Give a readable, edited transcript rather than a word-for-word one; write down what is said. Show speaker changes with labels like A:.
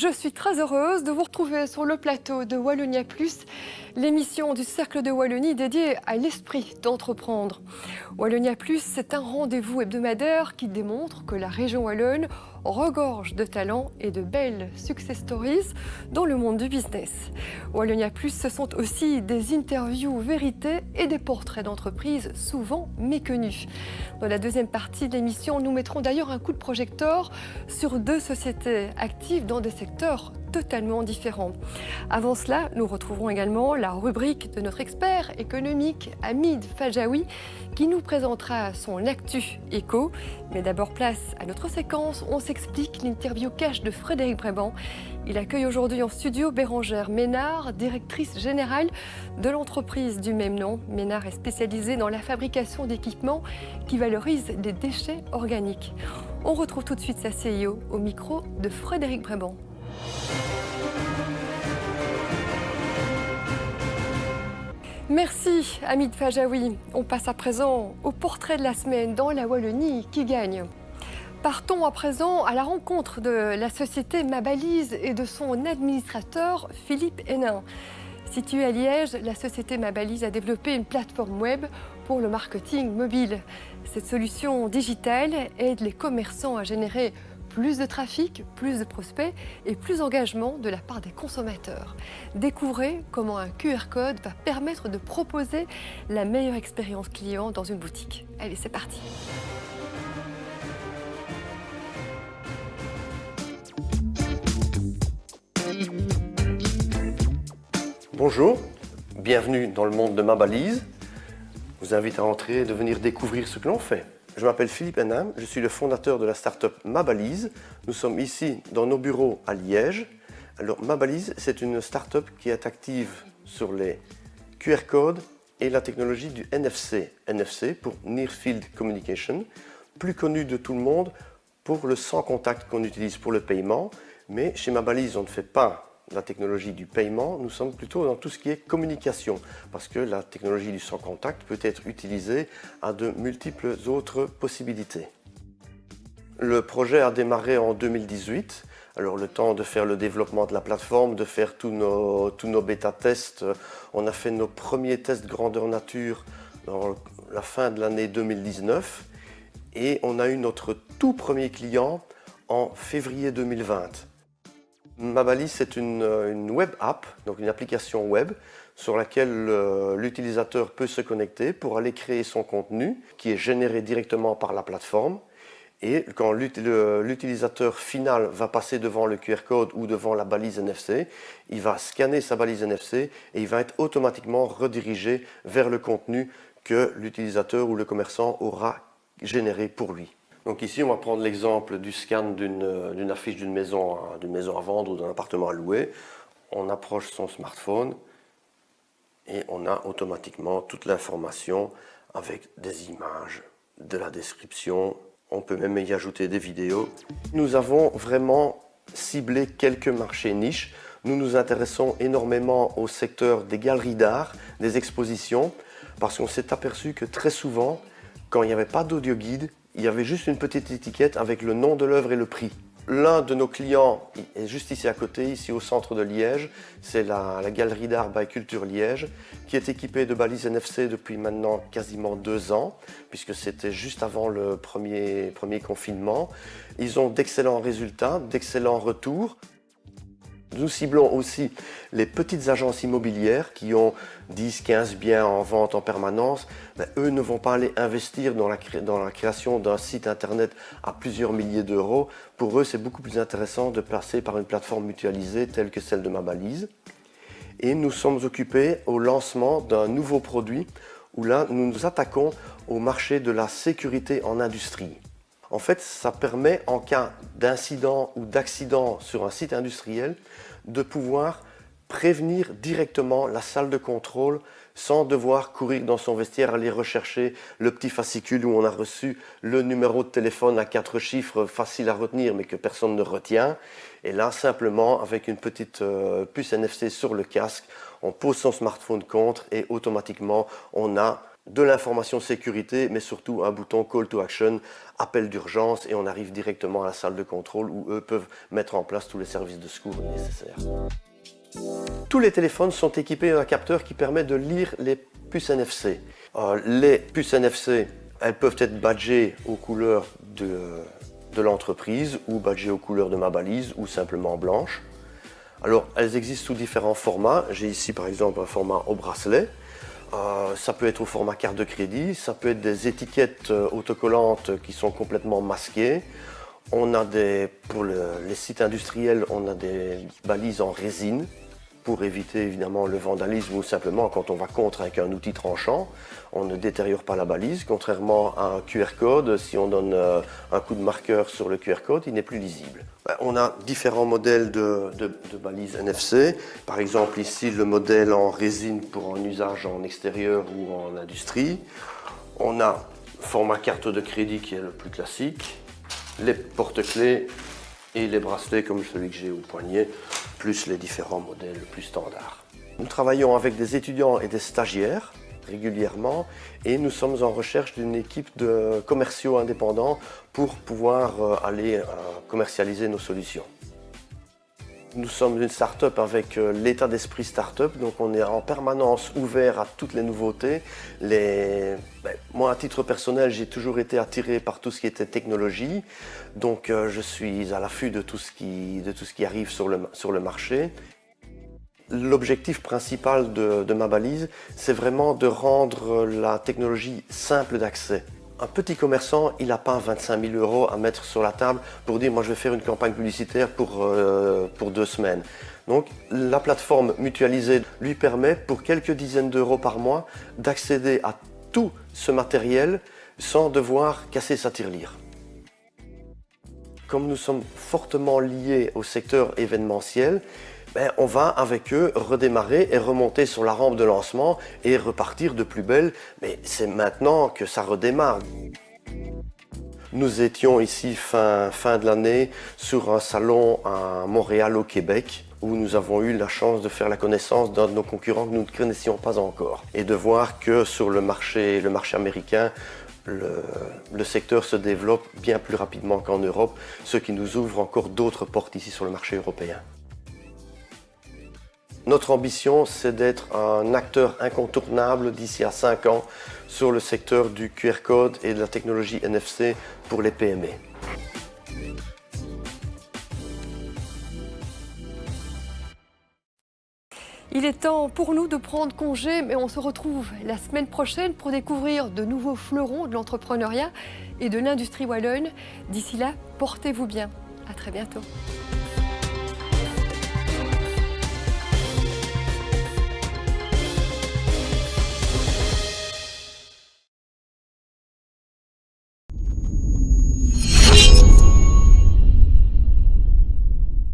A: Je suis très heureuse de vous retrouver sur le plateau de Wallonia Plus, l'émission du Cercle de Wallonie dédiée à l'esprit d'entreprendre. Wallonia Plus, c'est un rendez-vous hebdomadaire qui démontre que la région wallonne regorge de talents et de belles success stories dans le monde du business. Wallonia Plus, ce sont aussi des interviews vérités et des portraits d'entreprises souvent méconnus. Dans la deuxième partie de l'émission, nous mettrons d'ailleurs un coup de projecteur sur deux sociétés actives dans des secteurs totalement différents. Avant cela, nous retrouverons également la rubrique de notre expert économique Hamid Fajaoui qui nous présentera son actu éco. Mais d'abord place à notre séquence, on s'explique l'interview cash de Frédéric Brébant. Il accueille aujourd'hui en studio Bérangère Ménard, directrice générale de l'entreprise du même nom. Ménard est spécialisée dans la fabrication d'équipements qui valorisent les déchets organiques. On retrouve tout de suite sa CIO au micro de Frédéric Brébant. Merci Hamid Fajaoui. On passe à présent au portrait de la semaine dans la Wallonie qui gagne. Partons à présent à la rencontre de la société Mabalise et de son administrateur Philippe Hénin. Située à Liège, la société Mabalise a développé une plateforme web pour le marketing mobile. Cette solution digitale aide les commerçants à générer plus de trafic, plus de prospects et plus d'engagement de la part des consommateurs. Découvrez comment un QR code va permettre de proposer la meilleure expérience client dans une boutique. Allez, c'est parti.
B: Bonjour, bienvenue dans le monde de Mabalise. Je vous invite à entrer et de venir découvrir ce que l'on fait. Je m'appelle Philippe Hénin, je suis le fondateur de la start-up Mabalise. Nous sommes ici dans nos bureaux à Liège. Alors Mabalise, c'est une start-up qui est active sur les QR codes et la technologie du NFC. NFC pour Near Field Communication, plus connu de tout le monde pour le sans contact qu'on utilise pour le paiement. Mais chez Mabalise, on ne fait pas la technologie du paiement, nous sommes plutôt dans tout ce qui est communication, parce que la technologie du sans contact peut être utilisée à de multiples autres possibilités. Le projet a démarré en 2018, alors le temps de faire le développement de la plateforme, de faire tous nos bêta-tests. On a fait nos premiers tests grandeur nature dans la fin de l'année 2019 et on a eu notre tout premier client en février 2020. Mabalise, c'est une web app, donc une application web sur laquelle l'utilisateur peut se connecter pour aller créer son contenu qui est généré directement par la plateforme. Et quand l'utilisateur final va passer devant le QR code ou devant la balise NFC, il va scanner sa balise NFC et il va être automatiquement redirigé vers le contenu que l'utilisateur ou le commerçant aura généré pour lui. Donc ici, on va prendre l'exemple du scan d'une affiche d'une maison à vendre ou d'un appartement à louer. On approche son smartphone et on a automatiquement toute l'information avec des images, de la description. On peut même y ajouter des vidéos. Nous avons vraiment ciblé quelques marchés niches. Nous nous intéressons énormément au secteur des galeries d'art, des expositions, parce qu'on s'est aperçu que très souvent, quand il n'y avait pas d'audio guide, il y avait juste une petite étiquette avec le nom de l'œuvre et le prix. L'un de nos clients est juste ici à côté, ici au centre de Liège. C'est la Galerie d'Art by Culture Liège, qui est équipée de balises NFC depuis maintenant quasiment 2 ans, puisque c'était juste avant le premier confinement. Ils ont d'excellents résultats, d'excellents retours. Nous ciblons aussi les petites agences immobilières qui ont 10-15 biens en vente en permanence. Eux ne vont pas aller investir dans la création d'un site internet à plusieurs milliers d'euros. Pour eux, c'est beaucoup plus intéressant de passer par une plateforme mutualisée telle que celle de Mabalise. Et nous sommes occupés au lancement d'un nouveau produit où là, nous nous attaquons au marché de la sécurité en industrie. En fait, ça permet, en cas d'incident ou d'accident sur un site industriel, de pouvoir prévenir directement la salle de contrôle sans devoir courir dans son vestiaire, aller rechercher le petit fascicule où on a reçu le numéro de téléphone à 4 chiffres facile à retenir mais que personne ne retient. Et là, simplement, avec une petite puce NFC sur le casque, on pose son smartphone contre et automatiquement, on a de l'information de sécurité, mais surtout un bouton Call to Action, appel d'urgence, et on arrive directement à la salle de contrôle où eux peuvent mettre en place tous les services de secours nécessaires. Tous les téléphones sont équipés d'un capteur qui permet de lire les puces NFC. Les puces NFC, elles peuvent être badgées aux couleurs de l'entreprise ou badgées aux couleurs de ma balise ou simplement blanches. Alors, elles existent sous différents formats. J'ai ici par exemple un format au bracelet. Ça peut être au format carte de crédit, ça peut être des étiquettes autocollantes qui sont complètement masquées. On a pour les sites industriels, on a des balises en résine pour éviter évidemment le vandalisme ou simplement quand on va contre avec un outil tranchant, on ne détériore pas la balise. Contrairement à un QR code, si on donne un coup de marqueur sur le QR code, il n'est plus lisible. On a différents modèles de balises NFC. Par exemple ici le modèle en résine pour un usage en extérieur ou en industrie. On a format carte de crédit qui est le plus classique, les porte-clés et les bracelets comme celui que j'ai au poignet, plus les différents modèles plus standards. Nous travaillons avec des étudiants et des stagiaires régulièrement et nous sommes en recherche d'une équipe de commerciaux indépendants pour pouvoir aller commercialiser nos solutions. Nous sommes une start-up avec l'état d'esprit start-up, donc on est en permanence ouvert à toutes les nouveautés. Moi, à titre personnel, j'ai toujours été attiré par tout ce qui était technologie, donc je suis à l'affût de tout ce qui arrive sur le marché. L'objectif principal de ma balise, c'est vraiment de rendre la technologie simple d'accès. Un petit commerçant, il n'a pas 25 000 € à mettre sur la table pour dire « moi je vais faire une campagne publicitaire pour 2 semaines ». Donc la plateforme mutualisée lui permet pour quelques dizaines d'euros par mois d'accéder à tout ce matériel sans devoir casser sa tirelire. Comme nous sommes fortement liés au secteur événementiel, on va avec eux redémarrer et remonter sur la rampe de lancement et repartir de plus belle. Mais c'est maintenant que ça redémarre. Nous étions ici fin de l'année sur un salon à Montréal au Québec où nous avons eu la chance de faire la connaissance d'un de nos concurrents que nous ne connaissions pas encore et de voir que sur le marché américain, le secteur se développe bien plus rapidement qu'en Europe, ce qui nous ouvre encore d'autres portes ici sur le marché européen. Notre ambition, c'est d'être un acteur incontournable d'ici à 5 ans sur le secteur du QR code et de la technologie NFC pour les PME.
A: Il est temps pour nous de prendre congé, mais on se retrouve la semaine prochaine pour découvrir de nouveaux fleurons de l'entrepreneuriat et de l'industrie wallonne. D'ici là, portez-vous bien. À très bientôt.